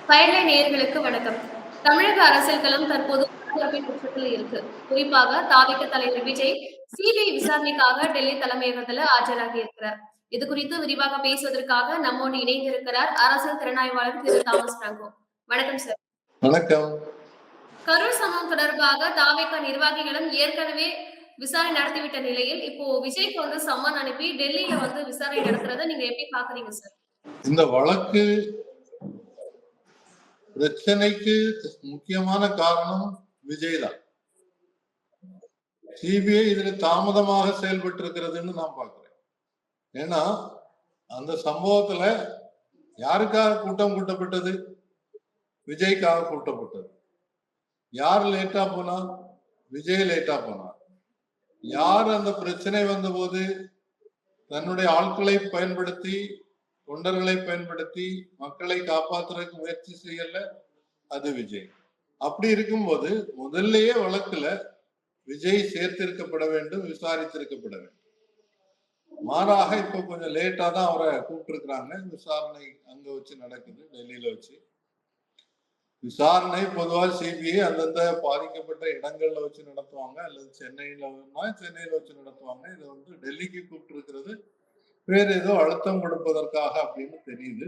பயனிலை நேயர்களுக்கு வணக்கம். தமிழக அரசியல் களம் தற்போது பரபரப்பின் உச்சத்துல இருக்கு. குறிப்பாக தாவேக தலைவர் விஜய் சிபிஐ விசாரணைக்காக டெல்லி தலைமையகத்துல ஆஜராகி இருக்கிறார். இது குறித்து விரிவாக பேசுவதற்காக நம்மோடு இணைந்திருக்கிறார் அரசியல் திறனாய்வாளர் திரு தாமஸ் பிராங்கோ. வணக்கம் சார். வணக்கம். கரூர் சம்பவம் தொடர்பாக தாவேக நிர்வாகிகளும் ஏற்கனவே விசாரணை நடத்திவிட்ட நிலையில் இப்போ விஜய்க்கு வந்து சம்மன் அனுப்பி டெல்லியில வந்து விசாரணை நடத்துறதை நீங்க எப்படி பாக்குறீங்க சார்? இந்த வழக்கு பிரச்சனைக்கு முக்கியமான காரணம் விஜய் தான். சிபிஐ இதுல தாமதமாக செயல்பட்டு இருக்கிறதுன்னு நான் பாக்குறேன். ஏன்னா அந்த சம்பவத்துல யாருக்காக கூட்டம் கூட்டப்பட்டது? விஜய்க்காக கூட்டப்பட்டது. யார் லேட்டா போனா? விஜய் லேட்டா போனார். யார் அந்த பிரச்சனை வந்த போது தன்னுடைய ஆட்களை பயன்படுத்தி தொண்டர்களை பயன்படுத்தி மக்களை காப்பாற்றுறதுக்கு முயற்சி செய்யல? அது விஜய். அப்படி இருக்கும்போது முதல்லயே வழக்குல விஜய் சேர்த்திருக்கப்பட வேண்டும், விசாரித்திருக்கப்பட வேண்டும். மாறாக இப்ப கொஞ்சம் லேட்டா தான் அவரை கூப்பிட்டுருக்கிறாங்க. விசாரணை அங்க வச்சு நடக்குது, டெல்லியில வச்சு. விசாரணை பொதுவாக சிபிஐ அந்தந்த பாதிக்கப்பட்ட இடங்கள்ல வச்சு நடத்துவாங்க, அல்லது சென்னையில வச்சு நடத்துவாங்க. இதை வந்து டெல்லிக்கு கூப்பிட்டு இருக்கிறது வேற ஏதோ அழுத்தம் கொடுப்பதற்காக அப்படின்னு தெரியுது.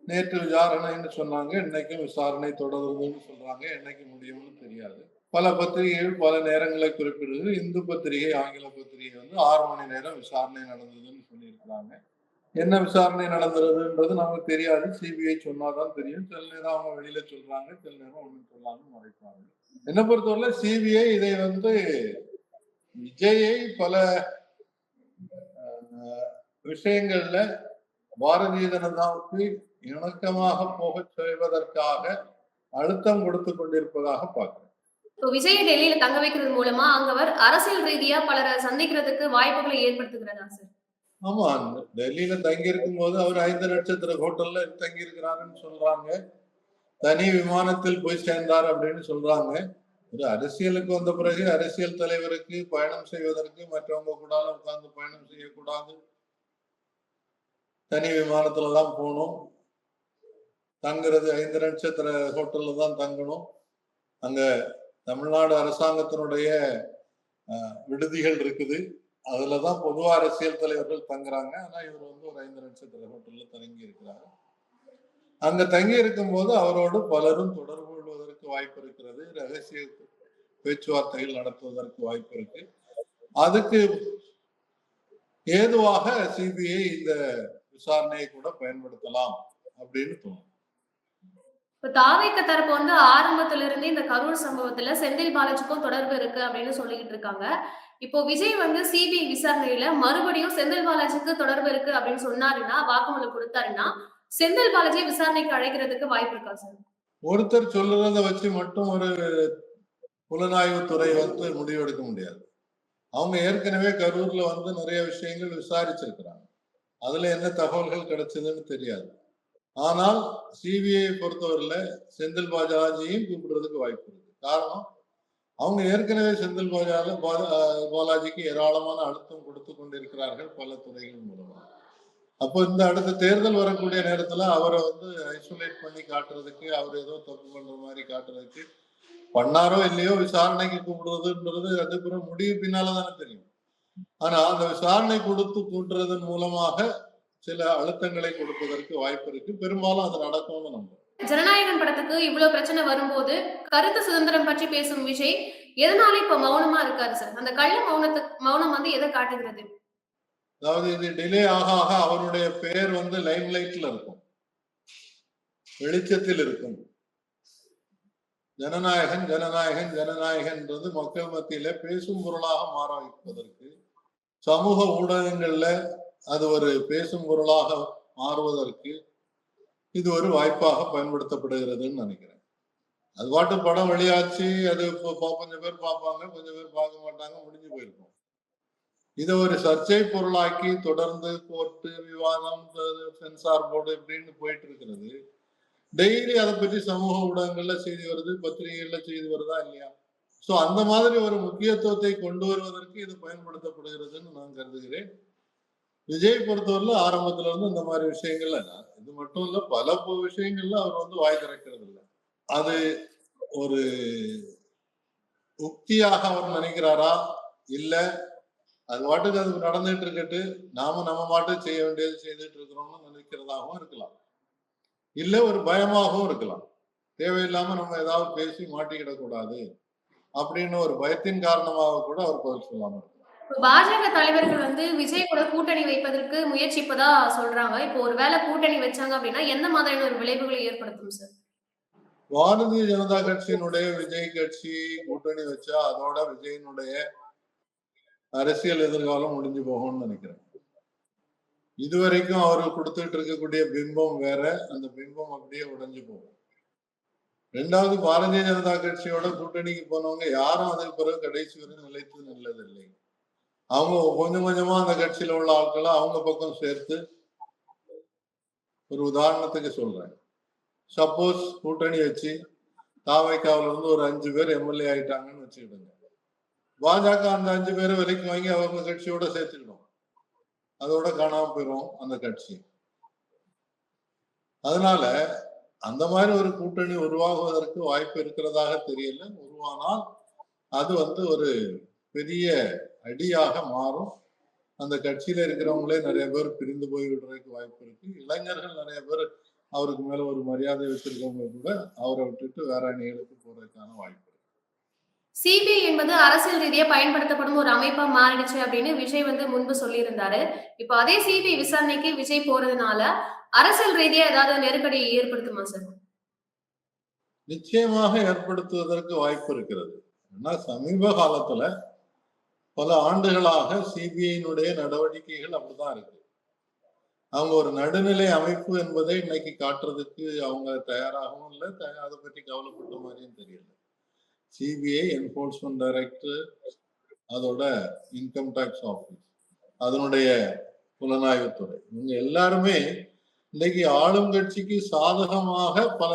நேற்று விசாரணைன்னு சொன்னாங்க, இன்னைக்கும் விசாரணை தொடருதுன்னு சொல்றாங்க. என்னைக்கு முடியும்னு தெரியாது. பல பத்திரிகைகள் பல நேரங்களை குறிப்பிடுது. இந்து பத்திரிகை, ஆங்கில பத்திரிகை வந்து 6 மணி நேரம் விசாரணை நடந்ததுன்னு சொல்லியிருக்கிறாங்க. என்ன விசாரணை நடந்துறதுன்றது நமக்கு தெரியாது. சிபிஐ சொன்னாதான் தெரியும். சில நேரம் அவங்க வெளியில சொல்றாங்க, சில நேரம் ஒண்ணும் சொல்லாம மறைப்பாங்க. என்ன பொறுத்தவரை சிபிஐ இதை வந்து விஜயை பல விஷயங்கள்ல பாரதிய ஜனதாவுக்கு இணக்கமாக போக செய்வதற்காக அழுத்தம் கொடுத்து கொண்டிருப்பதாக பார்க்கிறேன். விஜய டெல்லியில தங்க வைக்கிறது மூலமா அங்கவர் அரசியல் ரீதியா பலரை சந்திக்கிறதுக்கு வாய்ப்புகளை ஏற்படுத்துகிறதா சார்? ஆமா, டெல்லியில தங்கி இருக்கும் போது அவர் 5 நட்சத்திர ஹோட்டல்ல தங்கி இருக்கிறாருன்னு சொல்றாங்க. தனி விமானத்தில் போய் சேர்ந்தார் அப்படின்னு சொல்றாங்க. ஒரு அரசியலுக்கு வந்த பிறகு அரசியல் தலைவருக்கு பயணம் செய்வதற்கு மற்றவங்க கூட உட்கார்ந்து பயணம் செய்யக்கூடாது. தனி விமானத்துல தான் போகணும். தங்குறது 5 நட்சத்திர ஹோட்டல்ல தான் தங்கணும். அங்க தமிழ்நாடு அரசாங்கத்தினுடைய விடுதிகள் இருக்குது. அதுலதான் பொதுவா அரசியல் தலைவர்கள் தங்குறாங்க. ஆனா இவர் வந்து ஒரு 5 நட்சத்திர ஹோட்டல்ல தங்கி இருக்கிறாரு. அங்க தங்கி இருக்கும் போது அவரோடு பலரும் தொடர்பு கொள்வதற்கு வாய்ப்பு இருக்கிறது. ரகசிய பேச்சுவார்த்தைகள் நடத்துவதற்கு வாய்ப்பு இருக்கு. அதுக்கு ஏதுவாக சிபிஐ இந்த விசாரணையை கூட பயன்படுத்தலாம் அப்படின்னு தோணும். இப்ப தாவேக தரப்பு வந்து ஆரம்பத்துல இருந்தே இந்த கரூர் சம்பவத்துல செந்தில் பாலாஜிக்கும் தொடர்பு இருக்கு அப்படின்னு சொல்லிட்டு இருக்காங்க. இப்போ விஜய் வந்து சிபிஐ விசாரணையில மறுபடியும் செந்தில் பாலாஜிக்கு தொடர்பு இருக்கு அப்படின்னு சொன்னாருன்னா, வாக்குமூலம் கொடுத்தாருன்னா, செந்தில் பாலாஜி விசாரணைக்கு அழைக்கிறதுக்கு வாய்ப்பு இருக்கா சார்? ஒருத்தர் சொல்றத வச்சு மட்டும் ஒரு புலனாய்வு துறை வந்து முடிவெடுக்க முடியாது. அவங்க ஏற்கனவே கரூர்ல வந்து நிறைய விஷயங்கள் விசாரிச்சிருக்கிறாங்க. அதுல என்ன தகவல்கள் கிடைச்சதுன்னு தெரியாது. ஆனால் சிபிஐ பொறுத்தவரையில செந்தில் பாலாஜியும் கூப்பிடுறதுக்கு வாய்ப்பு இருக்கு. காரணம், அவங்க ஏற்கனவே செந்தில் பாலாஜிக்கு ஏராளமான அழுத்தம் கொடுத்து கொண்டிருக்கிறார்கள் பல துறைகள் மூலமா. அப்போ இந்த அடுத்த தேர்தல் வரக்கூடிய நேரத்துல அவரை வந்து ஐசோலேட் பண்ணி காட்டுறதுக்கு, அவர் ஏதோ தப்பு பண்ற மாதிரி காட்டுறதுக்கு, பண்ணாரோ இல்லையோ விசாரணைக்கு கூப்பிடுறதுன்றது அதுக்கப்புறம் முடிவு பின்னாலதானே தெரியும். ஆனா அந்த விசாரணை கொடுத்து கூட்டுறதன் மூலமாக சில அழுத்தங்களை கொடுப்பதற்கு வாய்ப்பு இருக்கு. பெரும்பாலும் அது நடக்கும்னு நம்புறோம். ஜனநாயகன் படத்துக்கு இவ்வளவு பிரச்சனை வரும்போது கருத்து சுதந்திரம் பற்றி பேசும் விஜய் எதனால இப்ப மௌனமா இருக்காரு சார்? அந்த கள்ள மௌனம் வந்து எதை காட்டுகிறது? அதாவது இது டிலே ஆக ஆக அவருடைய பெயர் வந்து லைம் லைட்ல இருக்கும், வெளிச்சத்தில் இருக்கும். ஜனநாயகன் ஜனநாயகன் ஜனநாயகன்றது மக்கள் மத்தியில பேசும் பொருளாக மாற வைப்பதற்கு, சமூக ஊடகங்கள்ல அது ஒரு பேசும் பொருளாக மாறுவதற்கு இது ஒரு வாய்ப்பாக பயன்படுத்தப்படுகிறதுன்னு நினைக்கிறேன். அது பாட்டு படம் வெளியாச்சு, அது கொஞ்சம் பேர் பார்ப்பாங்க, கொஞ்சம் பேர் பார்க்க மாட்டாங்க, முடிஞ்சு போயிருக்கும். இதை ஒரு சர்ச்சை பொருளாக்கி தொடர்ந்து கோர்ட்டு விவாதம், சென்சார் போர்டு இப்படின்னு போயிட்டு இருக்கிறது. டெய்லி அதை பற்றி சமூக ஊடகங்கள்ல செய்தி வருது, பத்திரிகைகள்ல செய்தி வருதா இல்லையா? சோ அந்த மாதிரி ஒரு முக்கியத்துவத்தை கொண்டு வருவதற்கு இது பயன்படுத்தப்படுகிறதுன்னு நான் கருதுகிறேன். விஜய் பொறுத்தவரையில ஆரம்பத்துல இருந்து இந்த மாதிரி விஷயங்கள்ல இது மட்டும் இல்ல, பல விஷயங்கள்ல அவர் வந்து வாய் திறக்கிறது இல்லை. அது ஒரு உக்தியாக அவர் நினைக்கிறாரா, இல்ல அது பாட்டுக்கு அது நடந்துட்டு இருக்கட்டு, நாம நம்ம பாட்டுக்கு செய்ய வேண்டியது செய்துட்டு இருக்கிறோம்னு நினைக்கிறதாகவும் இருக்கலாம். இல்ல ஒரு பயமாகவும் இருக்கலாம். தேவையில்லாம நம்ம ஏதாவது பேசி மாட்டிக்கிடக்கூடாது அப்படின்னு ஒரு பயத்தின் காரணமாக கூட அவர் பதில் சொல்லாம இருக்கலாம். பாஜக தலைவர்கள் வந்து விஜய் கூட கூட்டணி வைப்பதற்கு முயற்சிப்பதா சொல்றாங்க. இப்போ ஒரு வேளை கூட்டணி வச்சாங்க அப்படின்னா, எந்த மாதிரியான ஒரு விளைவுகளை ஏற்படுத்தும் சார்? பாரதிய ஜனதா கட்சியினுடைய விஜய் கட்சி கூட்டணி வச்சா அதோட விஜயனுடைய அரசியல் எதிர்காலம் முடிஞ்சு போகும்னு நினைக்கிறேன். இதுவரைக்கும் அவரு கொடுத்துட்டு இருக்கக்கூடிய பிம்பம் வேற, அந்த பிம்பம் அப்படியே உடைஞ்சு போகும். ரெண்டாவது, பாரதிய ஜனதா கட்சியோட கூட்டணிக்கு போனவங்க யாரும் அதற்கு பிறகு கடைசி வரை நிலைத்து நில்லதில்லை. அவங்க கொஞ்சம் கொஞ்சமா அந்த கட்சியில உள்ள ஆட்களை அவங்க பக்கம் சேர்த்து, ஒரு உதாரணத்துக்கு சொல்றேன், சப்போஸ் கூட்டணி வச்சு தாவைக்காவில இருந்து ஒரு 5 பேர் எம்எல்ஏ ஆயிட்டாங்கன்னு வச்சுக்கிடுங்க. பாஜக அந்த 5 பேரை விலைக்கு வாங்கி அவங்க கட்சியோட சேர்த்துக்கிடும். அதோட காணாம போயிடும் அந்த கட்சி. அதனால அந்த மாதிரி ஒரு கூட்டணி உருவாகுவதற்கு வாய்ப்பு இருக்கிறதாக தெரியல. உருவானால் அது வந்து ஒரு பெரிய அடியாக மாறும். அந்த கட்சியில இருக்கிறவங்களே நிறைய பேர் பிரிந்து போய் விடுறதுக்கு வாய்ப்பு இருக்கு. இளைஞர்கள் நிறைய பேர் அவருக்கு மேல ஒரு மரியாதை வச்சிருக்கவங்க கூட அவரை விட்டுட்டு வேற அணிகளுக்கு போறதுக்கான வாய்ப்பு இருக்கு. சிபிஐ என்பது அரசியல் ரீதியா பயன்படுத்தப்படும் ஒரு அமைப்பா மாறிடுச்சு அப்படின்னு விஜய் வந்து முன்பு சொல்லியிருந்தாரு. இப்போ அதே சிபிஐ விசாரணைக்கு விஜய் போறதுனால அரசியல் ரீதியா ஏதாவது நெருக்கடி ஏற்படுத்துமா சார்? நிச்சயமாக ஏற்படுத்துவதற்கு வாய்ப்பு இருக்கிறது. ஆனா சமீப காலத்துல பல ஆண்டுகளாக சிபிஐனுடைய நடவடிக்கைகள் அப்படிதான் இருக்கு. அவங்க ஒரு நடுநிலை அமைப்பு என்பதை இன்னைக்கு காட்டுறதுக்கு அவங்க தயாராகவும் இல்லை, அதை பற்றி கவலைப்பட்ட மாதிரியும் தெரியல. சிபிஐ, என்போர்ஸ்மெண்ட் டைரக்டர், அதோட இன்கம் டாக்ஸ் ஆபீஸ், அதனுடைய புலனாய்வுத்துறை, இவங்க எல்லாருமே இன்னைக்கு ஆளும் கட்சிக்கு சாதகமாக பல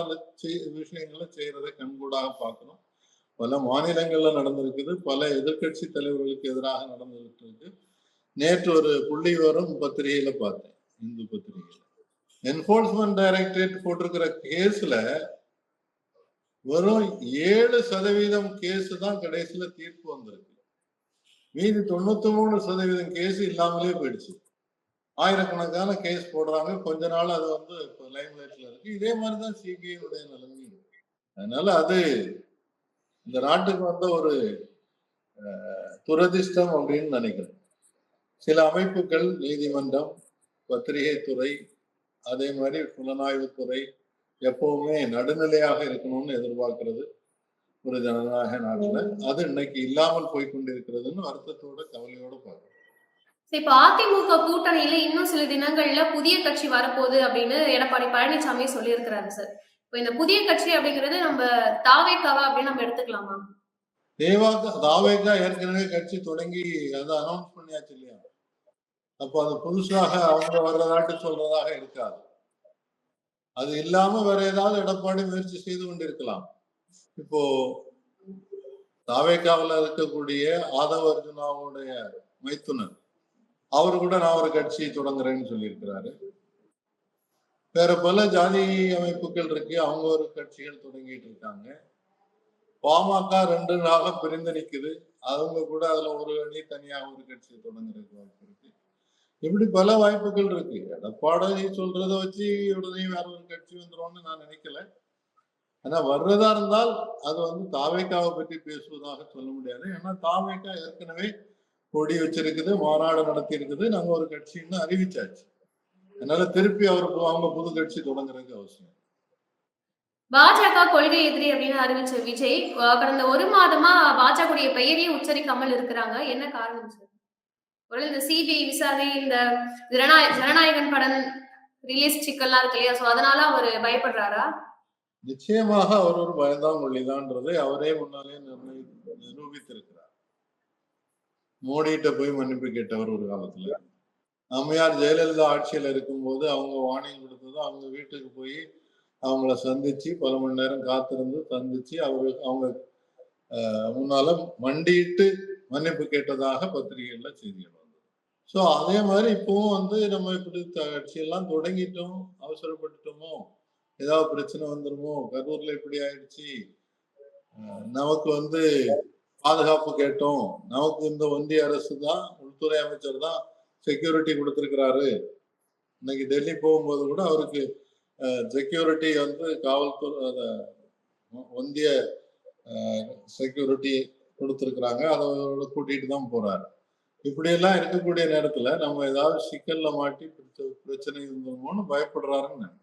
விஷயங்களை செய்யறதை கண்கூடாக பார்க்கணும். பல மாநிலங்கள்ல நடந்திருக்குது, பல எதிர்கட்சி தலைவர்களுக்கு எதிராக நடந்துகிட்டு இருக்கு. நேற்று ஒரு புள்ளி விவரம் பத்திரிகையில பார்த்தேன், இந்து பத்திரிகையில. என்போர்ஸ்மெண்ட் டைரக்டரேட் போட்டிருக்கிற கேஸ்ல வெறும் 7% கேஸ் தான் கடைசியில தீர்ப்பு வந்திருக்கு. மீதி 93% கேஸ் இல்லாமலே போயிடுச்சு. ஆயிரக்கணக்கான கேஸ் போடுறாங்க, கொஞ்ச நாள் அது வந்து லைம்லைட்ல இருக்கு. இதே மாதிரிதான் சிபிஐ நிலைமை. அதனால அது இந்த நாட்டுக்கு வந்த ஒரு துரதிர்ஷ்டம் அப்படின்னு நினைக்கிறேன். சில அமைப்புகள், நீதிமன்றம், பத்திரிகை துறை, அதே மாதிரி புலனாய்வுத்துறை எப்பவுமே நடுநிலையாக இருக்கணும்னு எதிர்பார்க்கிறது ஒரு ஜனநாயக நாட்டுல. அது இன்னைக்கு இல்லாமல் போய்கொண்டிருக்கிறதுன்னு வருத்தத்தோட கவலையோட பார்க்கிறோம். இப்ப அதிமுக கூட்டணியில இன்னும் சில தினங்கள்ல புதிய கட்சி வரப்போகுது அப்படின்னு எடப்பாடி பழனிசாமி சொல்லியிருக்கிறாரு சார். இப்ப இந்த புதிய கட்சி அப்படிங்கிறது நம்ம தாவேக்காவா அப்படின்னு நம்ம எடுத்துக்கலாமா? தாவேக்கா ஏற்கனவே கட்சி தொடங்கி அதை அனௌன்ஸ் பண்ணியாச்சு இல்லையா? அப்போ அது புதுசாக அவங்க வர்றதாட்டு சொல்றதாக இருக்காது. அது இல்லாம வேற ஏதாவது எடப்பாடி முயற்சி செய்து கொண்டிருக்கலாம். இப்போ தாவேக்காவில் இருக்கக்கூடிய ஆதவ அர்ஜுனாவுடைய மைத்துனர் அவரு கூட நான் ஒரு கட்சி தொடங்குறேன்னு சொல்லியிருக்கிறாரு. வேற பல ஜாதி அமைப்புகள் இருக்கு, அவங்க ஒரு கட்சிகள் தொடங்கிட்டு இருக்காங்க. பாமக 2 பிரிந்து நிக்குது, அவங்க கூட அதுல ஒரு அணி தனியாக ஒரு கட்சி தொடங்குறதுக்கு வாய்ப்பு இருக்கு. இப்படி பல வாய்ப்புகள் இருக்கு. எடப்பாடி சொல்றத வச்சு உடனே வேற ஒரு கட்சி வந்துரும்னு நான் நினைக்கல. ஆனா வர்றதா இருந்தால் அது வந்து தாவேக்காவை பற்றி பேசுவதாக சொல்ல முடியாது. ஏன்னா தாவேக்கா ஏற்கனவே கொடி வச்சிருக்குது, மாநாடு நடத்தி இருக்குது, நாங்க ஒரு கட்சின்னு அறிவிச்சாச்சு. அதனால திருப்பி அவங்க புது கட்சி தொடங்குறதுக்கு அவசியம். பாஜக கொள்கை எதிரி அப்படின்னு அறிவிச்ச விஜய் கடந்த 1 மாதமா பாஜகவுடைய பெயரையே உச்சரிக்காமல் இருக்கிறாங்க. என்ன காரணம் சார்? ஒருவேளை இந்த சிபிஐ விசாரணை, இந்த ஜனநாயகன் படம் ரிலீஸ் சிக்கல்லாம் இருக்கு இல்லையா? சோ அதனால அவரு பயப்படுறாரா? நிச்சயமாக அவர் ஒரு பயந்தாங்கொள்ளிதான்றதை அவரே முன்னாலே நிரூபித்திருக்கிறார். மோடிகிட்ட போய் மன்னிப்பு கேட்டவர் ஒரு காலத்துல. அம்மையார் ஜெயலலிதா ஆட்சியில இருக்கும்போது அவங்க வார்னிங் கொடுத்தது, அவங்க வீட்டுக்கு போய் அவங்கள சந்திச்சு பல மணி நேரம் காத்திருந்து சந்திச்சு அவங்க முன்னால மண்டியிட்டு மன்னிப்பு கேட்டதாக பத்திரிகைகள்ல செய்திகள் வந்தது. சோ அதே மாதிரி இப்பவும் வந்து நம்ம இப்படி கட்சியெல்லாம் தொடங்கிட்டோம், அவசரப்பட்டுட்டோமோ, ஏதாவது பிரச்சனை வந்துருமோ, கரூர்ல இப்படி ஆயிடுச்சு, நமக்கு வந்து பாதுகாப்பு கேட்டோம், நமக்கு இந்த ஒன்றிய அரசு தான், உள்துறை அமைச்சர் தான் செக்யூரிட்டி கொடுத்திருக்கிறாரு. இன்னைக்கு டெல்லி போகும்போது கூட அவருக்கு செக்யூரிட்டி வந்து காவல்துறை ஒன்றிய செக்யூரிட்டி கொடுத்திருக்கிறாங்க, அதை கூட்டிட்டு தான் போறாரு. இப்படியெல்லாம் இருக்கக்கூடிய நேரத்துல நம்ம ஏதாவது சிக்கல்ல மாட்டி பிரச்சனை இருந்தோமோன்னு பயப்படுறாருன்னு நினைக்கிறேன்.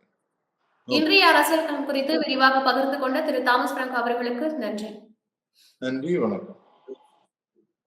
இன்றைய அரசியல் களம் குறித்து விரிவாக பகிர்ந்து கொண்ட திரு தாமஸ் பிராங்க் அவர்களுக்கு நன்றி. நன்றி, வணக்கம்.